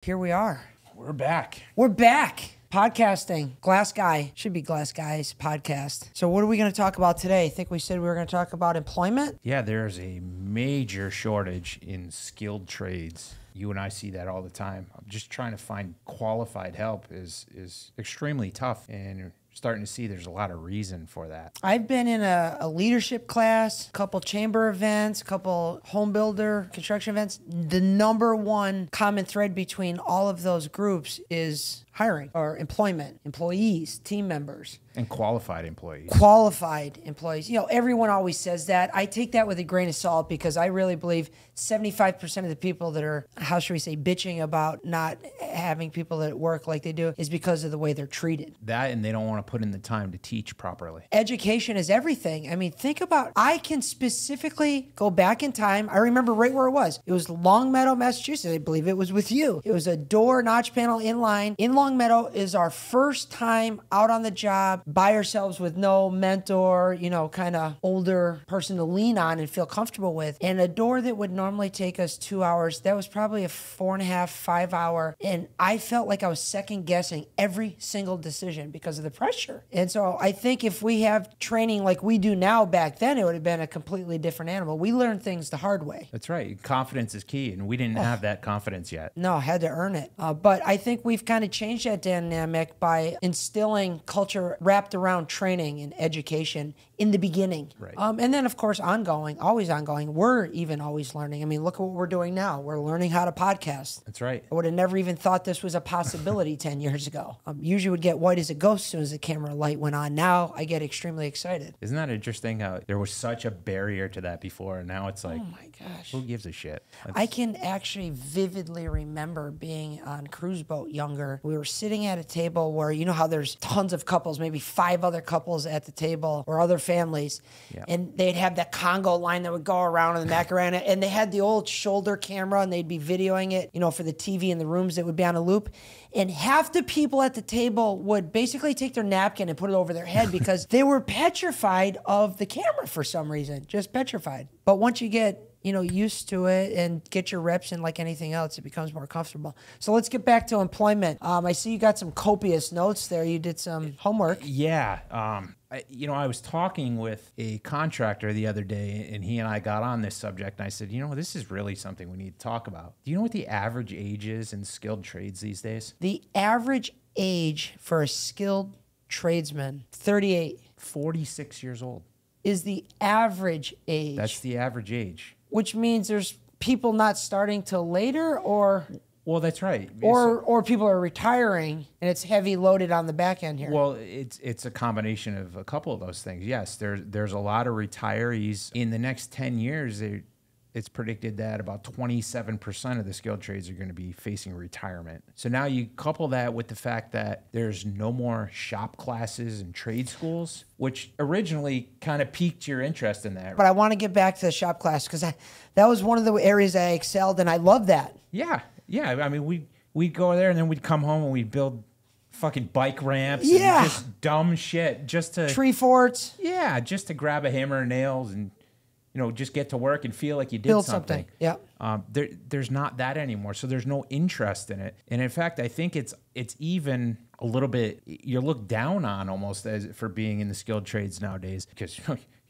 Here we are. We're back. We're back. Podcasting. GlazzGuy. Should be GlazzGuy's podcast. So what are we going to talk about today? I think we said we were going to talk about employment. Yeah, there's a major shortage in skilled trades. You and I see that all the time. Just trying to find qualified help is extremely tough, and starting to see there's a lot of reason for that. I've been in a leadership class, a couple chamber events, a couple home builder construction events. The number one common thread between all of those groups is hiring or employment, employees, team members. And qualified employees. Qualified employees. You know, everyone always says that. I take that with a grain of salt because I really believe 75% of the people that are, how should we say, bitching about not having people that work like they do is because of the way they're treated. That, and they don't want to put in the time to teach properly. Education is everything. I mean, think about, I can specifically go back in time. I remember right where it was. It was Longmeadow, Massachusetts. I believe it was with you. It was a door notch panel inline. In Longmeadow is our first time out on the job by ourselves with no mentor, you know, kind of older person to lean on and feel comfortable with. And a door that would normally take us 2 hours, that was probably a 4.5, 5 hour. And I felt like I was second guessing every single decision because of the pressure. And so I think if we have training like we do now, back then, it would have been a completely different animal. We learned things the hard way. That's right. Confidence is key, and we didn't have that confidence yet. No, had to earn it. But I think we've kind of changed that dynamic by instilling culture wrapped around training and education in the beginning. Right. And then, of course, ongoing, always ongoing. We're even always learning. I mean, look at what we're doing now. We're learning how to podcast. That's right. I would have never even thought this was a possibility 10 years ago. Usually would get white as a ghost as soon as the camera light went on. Now I get extremely excited. Isn't that interesting how there was such a barrier to that before, and now it's like, oh my gosh, who gives a shit? I can actually vividly remember being on cruise boat younger. We were sitting at a table where, you know how there's tons of couples, maybe 5 other couples at the table or other families. Yeah. And they'd have that Congo line that would go around in the Macarena, and they had the old shoulder camera and they'd be videoing it, you know, for the TV in the rooms that would be on a loop. And half the people at the table would basically take their napkin and put it over their head because they were petrified of the camera for some reason, just petrified. But once you get, you know, used to it and get your reps in like anything else, it becomes more comfortable. So let's get back to employment. I see you got some copious notes there. You did some homework. Yeah. I was talking with a contractor the other day, and he and I got on this subject, and I said, you know, this is really something we need to talk about. Do you know what the average age is in skilled trades these days? The average age for a skilled tradesman, 38. 46 years old. Is the average age. That's the average age. Which means there's people not starting till later, or... Well, that's right. Or people are retiring, and it's heavy loaded on the back end here. Well, it's a combination of a couple of those things. Yes, there's a lot of retirees. In the next 10 years, it's predicted that about 27% of the skilled trades are going to be facing retirement. So now you couple that with the fact that there's no more shop classes and trade schools, which originally kind of piqued your interest in that. But I want to get back to the shop class because that was one of the areas I excelled, and I love that. Yeah. I mean, we'd go there, and then we'd come home and we'd build fucking bike ramps and just dumb shit just to... Tree forts. Yeah, just to grab a hammer and nails and, you know, just get to work and feel like you did Build something. Yeah. There's not that anymore, so there's no interest in it. And in fact, I think it's even a little bit, you're looked down on almost as for being in the skilled trades nowadays because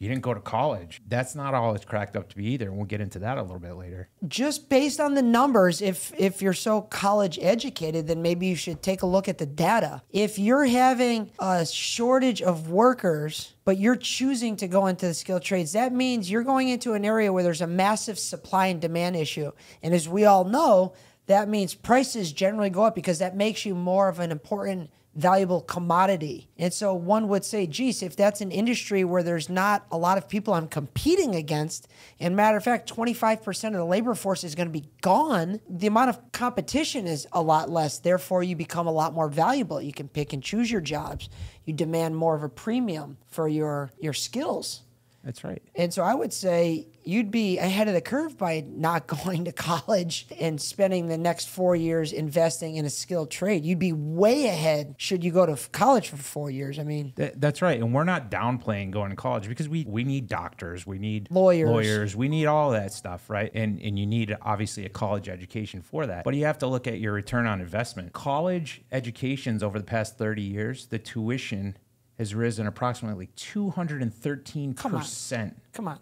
you didn't go to college. That's not all it's cracked up to be either. And we'll get into that a little bit later. Just based on the numbers, if you're so college educated, then maybe you should take a look at the data. If you're having a shortage of workers, but you're choosing to go into the skilled trades, that means you're going into an area where there's a massive supply and demand issue. And as we all know, that means prices generally go up because that makes you more of an important, valuable commodity. And so one would say, geez, if that's an industry where there's not a lot of people I'm competing against, and matter of fact, 25% of the labor force is going to be gone, the amount of competition is a lot less. Therefore, you become a lot more valuable. You can pick and choose your jobs. You demand more of a premium for your skills. That's right. And so I would say you'd be ahead of the curve by not going to college and spending the next 4 years investing in a skilled trade. You'd be way ahead should you go to college for 4 years. I mean, that's right. And we're not downplaying going to college because we need doctors, we need lawyers, we need all that stuff, right? And you need obviously a college education for that. But you have to look at your return on investment. College educations over the past 30 years, the tuition has risen approximately 213%. Come on.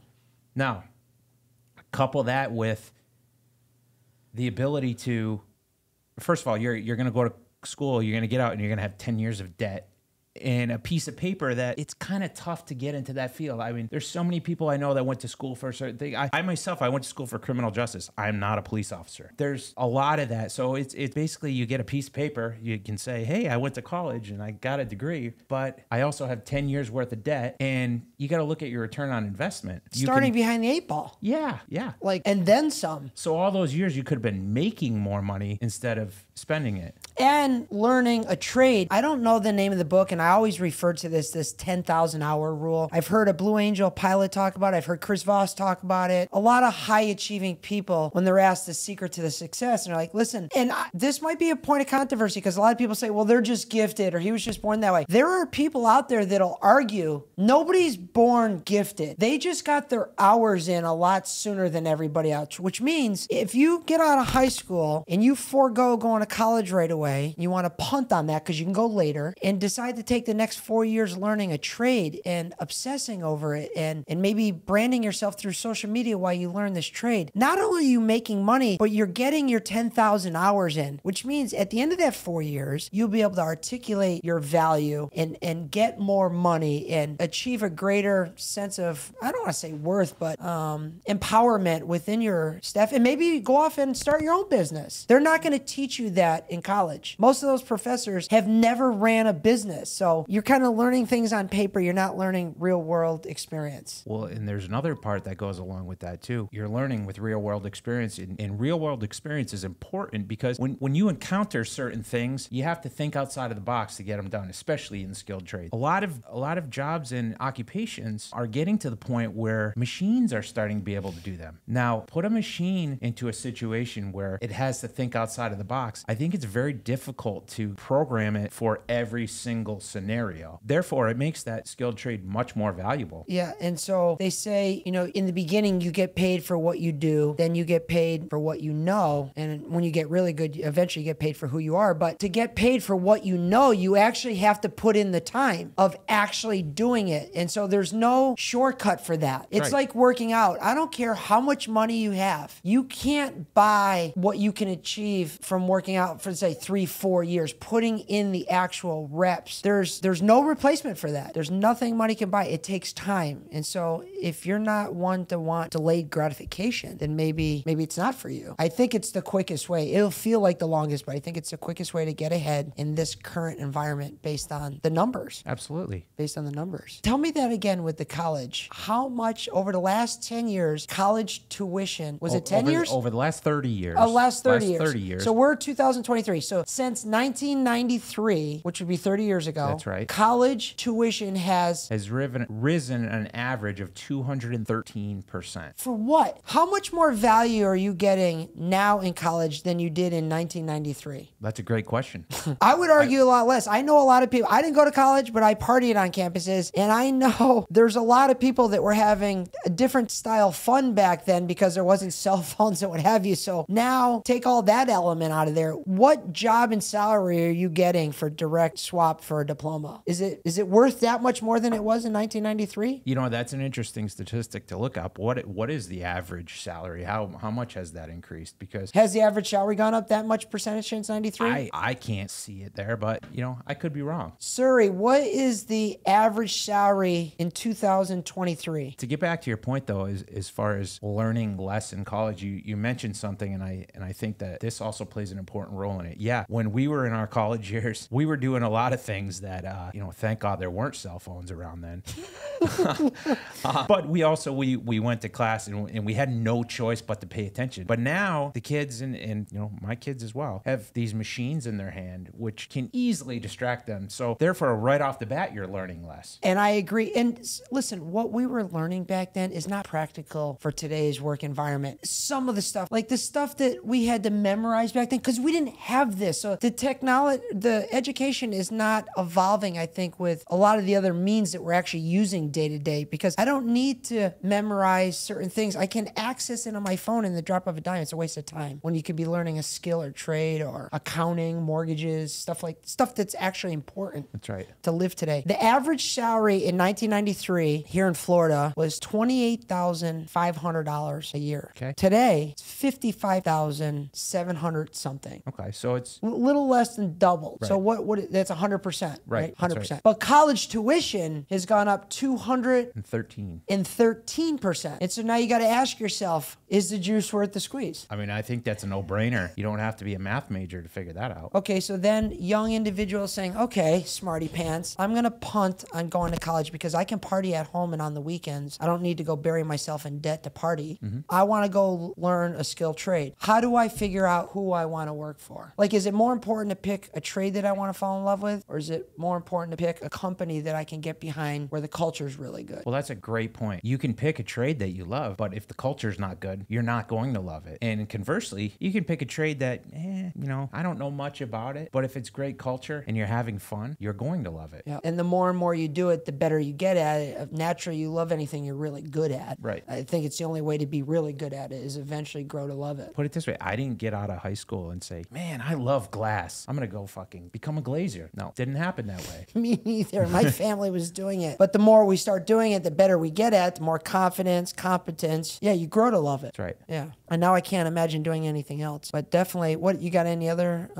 Now, couple that with the ability to, first of all, you're going to go to school, you're going to get out, and you're going to have 10 years of debt and a piece of paper that it's kind of tough to get into that field. I mean, there's so many people I know that went to school for a certain thing. I myself, I went to school for criminal justice. I'm not a police officer. There's a lot of that. So it's basically you get a piece of paper. You can say, hey, I went to college and I got a degree, but I also have 10 years worth of debt. And you got to look at your return on investment. Starting behind the 8 ball. Yeah. And then some. So all those years you could have been making more money instead of spending it. And learning a trade. I don't know the name of the book, and I always refer to this 10,000 hour rule. I've heard a Blue Angel pilot talk about it. I've heard Chris Voss talk about it. A lot of high achieving people, when they're asked the secret to the success, and they're like, listen, and this might be a point of controversy because a lot of people say, well, they're just gifted or he was just born that way. There are people out there that'll argue nobody's born gifted. They just got their hours in a lot sooner than everybody else, which means if you get out of high school and you forego going to college right away, you want to punt on that because you can go later and decide to take the next 4 years learning a trade and obsessing over it and maybe branding yourself through social media while you learn this trade. Not only are you making money, but you're getting your 10,000 hours in, which means at the end of that 4 years, you'll be able to articulate your value and get more money and achieve a greater sense of, I don't want to say worth, but empowerment within your staff, and maybe go off and start your own business. They're not going to teach you that in college. Most of those professors have never ran a business. So you're kind of learning things on paper. You're not learning real world experience. Well, and there's another part that goes along with that too. You're learning with real world experience, and real world experience is important because when you encounter certain things, you have to think outside of the box to get them done, especially in skilled trade. A lot of jobs and occupations are getting to the point where machines are starting to be able to do them. Now, put a machine into a situation where it has to think outside of the box. I think it's very difficult to program it for every single scenario. Therefore, it makes that skilled trade much more valuable. Yeah, and so they say, in the beginning, you get paid for what you do, then you get paid for what you know, and when you get really good, eventually you get paid for who you are. But to get paid for what you know, you actually have to put in the time of actually doing it. And so there's no shortcut for that. It's like working out. I don't care how much money you have. You can't buy what you can achieve from working out for, say, 3-4 years, putting in the actual reps. There's no replacement for that. There's nothing money can buy. It takes time. And so if you're not one to want delayed gratification, then maybe it's not for you. I think it's the quickest way. It'll feel like the longest, but I think it's the quickest way to get ahead in this current environment based on the numbers. Absolutely. Based on the numbers. Tell me that again with the college. How much over the last 10 years, college tuition, was it 10 years? Over the last 30 years. Oh, last 30 years. 30 years. So we're 2023. So since 1993, which would be 30 years ago. That's right. College tuition has risen an average of 213%. For what? How much more value are you getting now in college than you did in 1993? That's a great question. I would argue a lot less. I know a lot of people. I didn't go to college, but I partied on campuses, and I know there's a lot of people that were having a different style fun back then because there wasn't cell phones and what have you. So now take all that element out of there. What job and salary are you getting for direct swap for a diploma? Is it worth that much more than it was in 1993? That's an interesting statistic to look up. What is the average salary? How much has that increased? Because has the average salary gone up that much percentage since 93? I can't see it there, but I could be wrong. Surrey, what is the average salary in 2023? To get back to your point though, as far as learning less in college, you mentioned something, and I think that this also plays an important role in it. Yeah, when we were in our college years, we were doing a lot of things that thank God there weren't cell phones around then. But we also, we went to class and we had no choice but to pay attention. But now the kids and you know, my kids as well have these machines in their hand, which can easily distract them. So therefore, right off the bat, you're learning less. And I agree. And listen, what we were learning back then is not practical for today's work environment. Some of the stuff, like the stuff that we had to memorize back then, because we didn't have this. So the technology, the education is not evolving, I think, with a lot of the other means that we're actually using day to day, because I don't need to memorize certain things. I can access it on my phone in the drop of a dime. It's a waste of time when you could be learning a skill or trade or accounting, mortgages, stuff that's actually important. That's right. To live today. The average salary in 1993 here in Florida was $28,500 a year. Okay. Today, it's $55,700 something. Okay, so it's A little less than double. Right. So what that's 100%, Right, that's 100%. right. But college tuition has gone up 213%. 13. And so now you got to ask yourself, is the juice worth the squeeze? I mean, I think that's a no-brainer. You don't have to be a math major to figure that out. Okay, so then young individuals saying, okay, smarty pants, I'm going to punt on going to college because I can party at home and on the weekends. I don't need to go bury myself in debt to party. I want to go learn a skilled trade. How do I figure out who I want to work for? Like, is it more important to pick a trade that I want to fall in love with? Or is it more important to pick a company that I can get behind where the culture is really good? Well, that's a great point. You can pick a trade that you love, but if the culture's not good, you're not going to love it. And conversely, you can pick a trade that, you know, I don't know much about it, but if it's great culture and you're having fun, you're going to love it. Yeah. And the more and more you do it, the better you get at it. Naturally, you love anything you're really good at. Right. I think it's the only way to be really good at it is eventually grow to love it. Put it this way, I didn't get out of high school and say, man, I love glass. I'm going to go fucking become a glazier. No, didn't happen that way. Me neither. My family was doing it. But the more we start doing it, the better we get at it, the more confidence, competence. Yeah, you grow to love it. That's right. Yeah. And now I can't imagine doing anything else. But definitely, what you got any other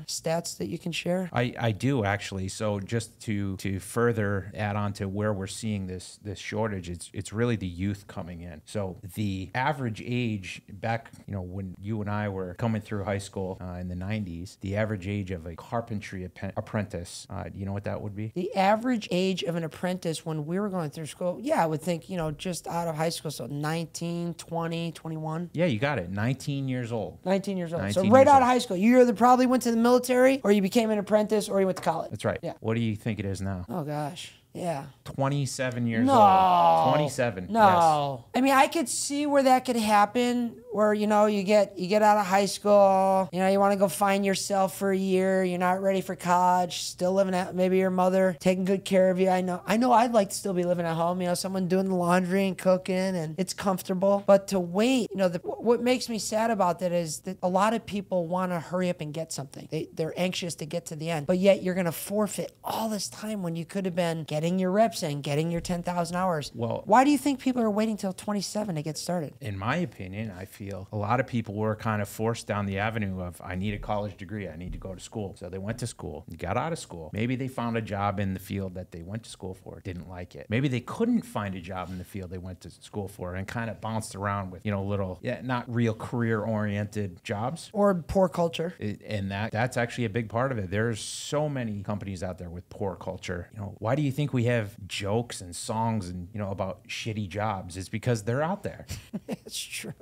stats that you can share? I do actually. So just to further add on to where we're seeing this shortage, it's really the youth coming in. So the average age back, you know, when you and I were coming through high school in the 90s, the average age of a carpentry apprentice, you know what that would be? The average age of an apprentice when we were going through school, yeah, I would think, you know, just out of high school, so 19, 20, 21. Yeah, you got it. 19 years old. 19 years old. 19 So years right out old. of high school, you either probably went to the military or you became an apprentice or you went to college. That's right. Yeah. What do you think it is now? Oh, gosh. Yeah. 27 years No. old. 27. No. I mean, I could see where that could happen, where, you know, you get out of high school, you know, you want to go find yourself for a year, you're not ready for college, still living at maybe your mother taking good care of you. I know I'd like to still be living at home, you know, someone doing the laundry and cooking and it's comfortable. But to wait, you know, what makes me sad about that is that a lot of people want to hurry up and get something. They're anxious to get to the end, but yet you're going to forfeit all this time when you could have been getting your reps in, getting your 10,000 hours. Well, why do you think people are waiting till 27 to get started? in my opinion, I feel a lot of people were kind of forced down the avenue of, I need a college degree, I need to go to school. So they went to school, got out of school. Maybe they found a job in the field that they went to school for, didn't like it. Maybe they couldn't find a job in the field they went to school for and kind of bounced around with, you know, little, not real career-oriented jobs. Or poor culture. And that's actually a big part of it. There's so many companies out there with poor culture. You know, why do you think we have jokes and songs and, you know, about shitty jobs? It's because they're out there. It's true.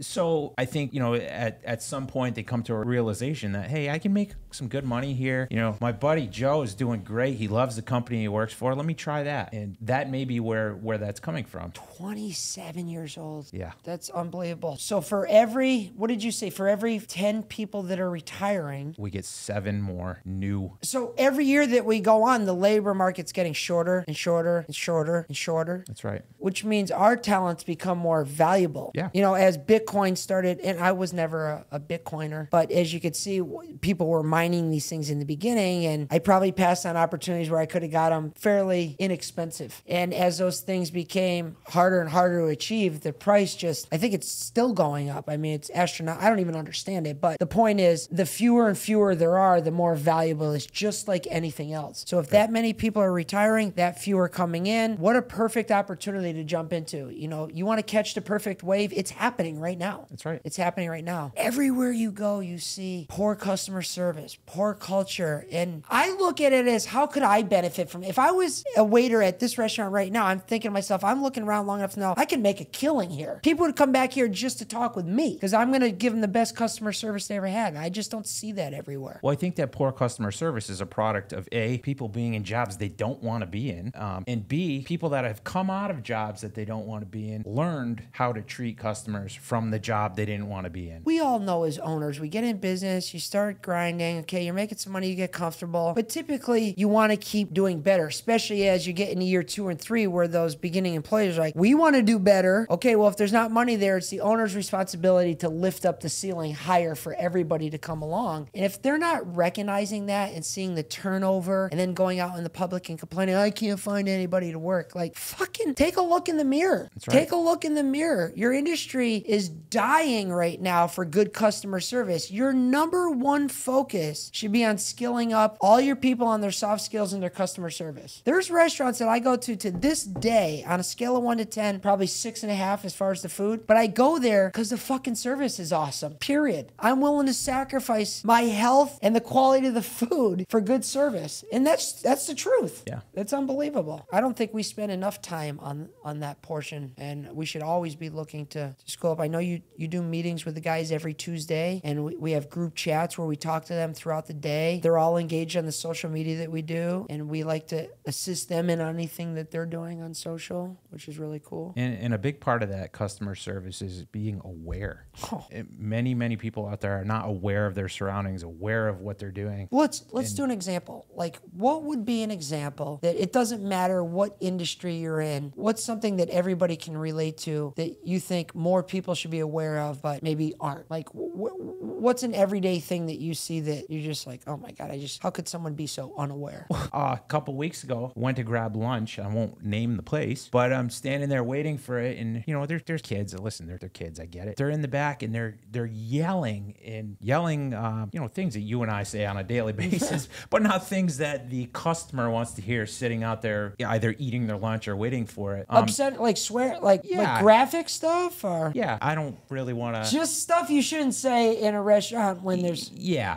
So I think, you know, at some point they come to a realization that, hey, I can make some good money here. You know, my buddy Joe is doing great. He loves the company he works for. Let me try that. And that may be where that's coming from. 27 years old. Yeah. That's unbelievable. So for every 10 people that are retiring, We get 7 more new. so every year that we go on, the labor market's getting shorter and shorter and shorter and shorter. That's right. Which means our talents become more valuable. Yeah. You know, as Bitcoin started, and I was never a Bitcoiner, but as you could see, people were mining these things in the beginning, and I probably passed on opportunities where I could have got them fairly inexpensive. And as those things became harder and harder to achieve, the price I think it's still going up. I mean, it's astronomical. I don't even understand it, but the point is, the fewer and fewer there are, the more valuable it's just like anything else. So if that many people are retiring, retiring, that few are coming in. What a perfect opportunity to jump into. You know, you want to catch the perfect wave. It's happening right now. That's right. It's happening right now. Everywhere you go, you see poor customer service, poor culture. And I look at it as, how could I benefit from it? If I was a waiter at this restaurant right now, I'm thinking to myself, I'm looking around long enough to know I can make a killing here. People would come back here just to talk with me because I'm going to give them the best customer service they ever had. And I just don't see that everywhere. Well, I think that poor customer service is a product of A, people being in jobs they don't want to be in, and B, people that have come out of jobs that they don't want to be in, learned how to treat customers from the job they didn't want to be in. We all know as owners, we get in business, you start grinding, okay, you're making some money, you get comfortable, but typically you want to keep doing better, especially as you get into year 2 and 3 where those beginning employees are like, we want to do better. Okay, well, if there's not money there, it's the owner's responsibility to lift up the ceiling higher for everybody to come along. And if they're not recognizing that and seeing the turnover and then going out in the public and complaining, I can't find anybody to work, like, fucking take a look in the mirror. That's right. Take a look in the mirror. Your industry is dying right now for good customer service. Your number one focus should be on skilling up all your people on their soft skills and their customer service. There's restaurants that I go to this day on a scale of 1 to 10, probably 6.5 as far as the food, but I go there because the fucking service is awesome, period. I'm willing to sacrifice my health and the quality of the food for good service. And that's the truth. Yeah. It's unbelievable. I don't think we spend enough time on that portion, and we should always be looking to school up. I know you do meetings with the guys every Tuesday, and we have group chats where we talk to them throughout the day. They're all engaged on the social media that we do, and we like to assist them in anything that they're doing on social, which is really cool. And a big part of that customer service is being aware. Oh. Many people out there are not aware of their surroundings, aware of what they're doing. Let's do an example. Like, what would be an example that it doesn't matter what industry you're in? What's something that everybody can relate to that you think more people should be aware of but maybe aren't? Like, what's an everyday thing that you see that you're just like, oh my God, how could someone be so unaware? A couple weeks ago, went to grab lunch. I won't name the place, but I'm standing there waiting for it, and you know, there's kids. Listen, they're kids. I get it. They're in the back, and they're yelling, you know, things that you and I say on a daily basis, but not things that the customer wants to hear sitting out there, either eating their lunch or waiting for it. Upset, like swear, like graphic stuff, or yeah, I don't really want to. Just stuff you shouldn't say in a restaurant when there's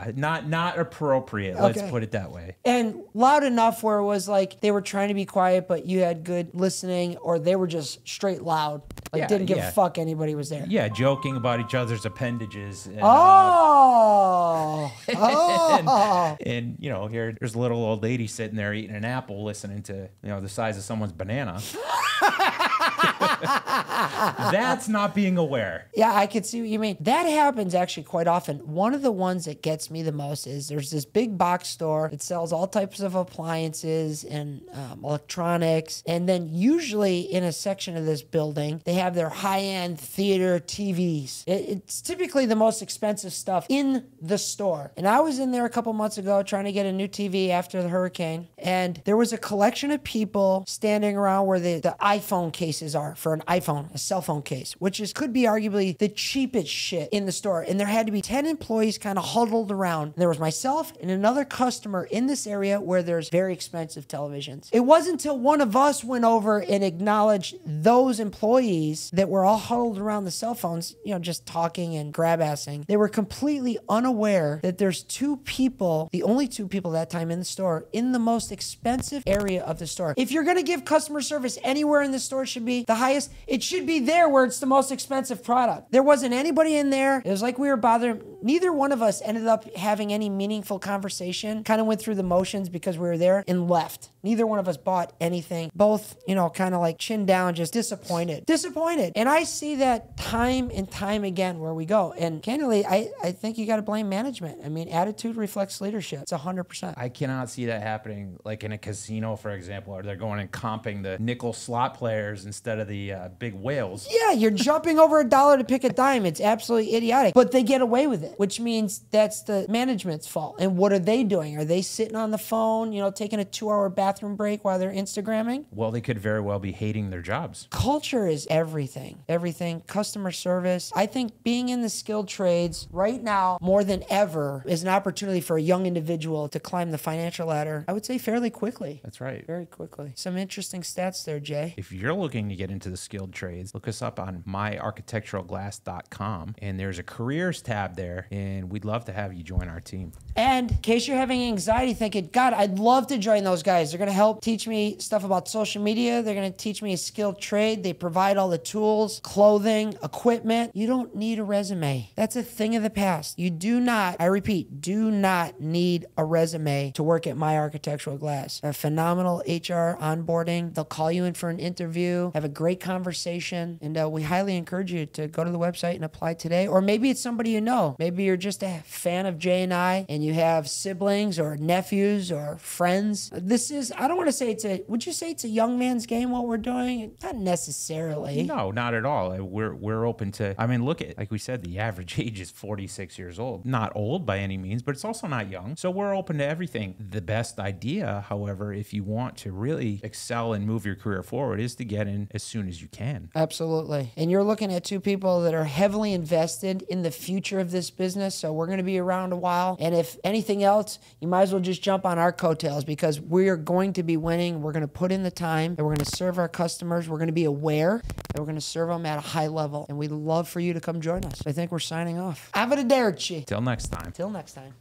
not appropriate. Okay. Let's put it that way. And loud enough where it was like they were trying to be quiet, but you had good listening, or they were just straight loud, like didn't give a fuck anybody was there. Yeah, joking about each other's appendages. And, and you know, there's a little old lady sitting there eating an apple, listening to, you know, the size of someone's banana. That's not being aware. Yeah, I could see what you mean. That happens actually quite often. One of the ones that gets me the most is there's this big box store that sells all types of appliances and electronics. And then usually in a section of this building, they have their high-end theater TVs. It's typically the most expensive stuff in the store. And I was in there a couple months ago trying to get a new TV after the hurricane. And there was a collection of people standing around where the iPhone cases are for an iPhone, a cell phone case, which could be arguably the cheapest shit in the store. And there had to be 10 employees kind of huddled around. And there was myself and another customer in this area where there's very expensive televisions. It wasn't until one of us went over and acknowledged those employees that were all huddled around the cell phones, you know, just talking and grab-assing. They were completely unaware that there's two people, the only two people that time in the store, in the most expensive area of the store. If you're going to give customer service anywhere in the store, should be the highest, it should be there where it's the most expensive product. There wasn't anybody in there. It was like we were bothering. Neither one of us ended up having any meaningful conversation. Kind of went through the motions because we were there and left. Neither one of us bought anything. Both, you know, kind of like chin down, just disappointed. And I see that time and time again where we go. And candidly, I think you got to blame management. I mean, attitude reflects leadership. It's 100%. I cannot see that happening like in a casino, for example, or they're going and comping the nickel slot players instead instead of the big whales. Yeah, you're jumping over $1 to pick a dime. It's absolutely idiotic. But they get away with it, which means that's the management's fault. And what are they doing? Are they sitting on the phone, you know, taking a 2-hour bathroom break while they're Instagramming? Well, they could very well be hating their jobs. Culture is everything. Everything. Customer service. I think being in the skilled trades right now, more than ever, is an opportunity for a young individual to climb the financial ladder, I would say fairly quickly. That's right. Very quickly. Some interesting stats there, Jay. If you're looking to get into the skilled trades, look us up on myarchitecturalglass.com, and there's a careers tab there, and we'd love to have you join our team. And in case you're having anxiety thinking, God, I'd love to join those guys. They're going to help teach me stuff about social media. They're going to teach me a skilled trade. They provide all the tools, clothing, equipment. You don't need a resume. That's a thing of the past. You do not, I repeat, do not need a resume to work at My Architectural Glass. A phenomenal HR onboarding. They'll call you in for an interview, have a great conversation, and we highly encourage you to go to the website and apply today. Or maybe it's somebody you know. Maybe you're just a fan of Jay and I, and you have siblings or nephews or friends. This is, I don't want to say it's a, would you say it's a young man's game what we're doing? Not necessarily. No, not at all. We're open to, I mean, look at, like we said, the average age is 46 years old. Not old by any means, but it's also not young. So we're open to everything. The best idea, however, if you want to really excel and move your career forward, is to get in as soon as you can. Absolutely. And you're looking at two people that are heavily invested in the future of this business. So we're going to be around a while. And if anything else, you might as well just jump on our coattails, because we are going to be winning. We're going to put in the time, and we're going to serve our customers. We're going to be aware, and we're going to serve them at a high level. And we'd love for you to come join us. I think we're signing off. Arrivederci. Till next time. Till next time.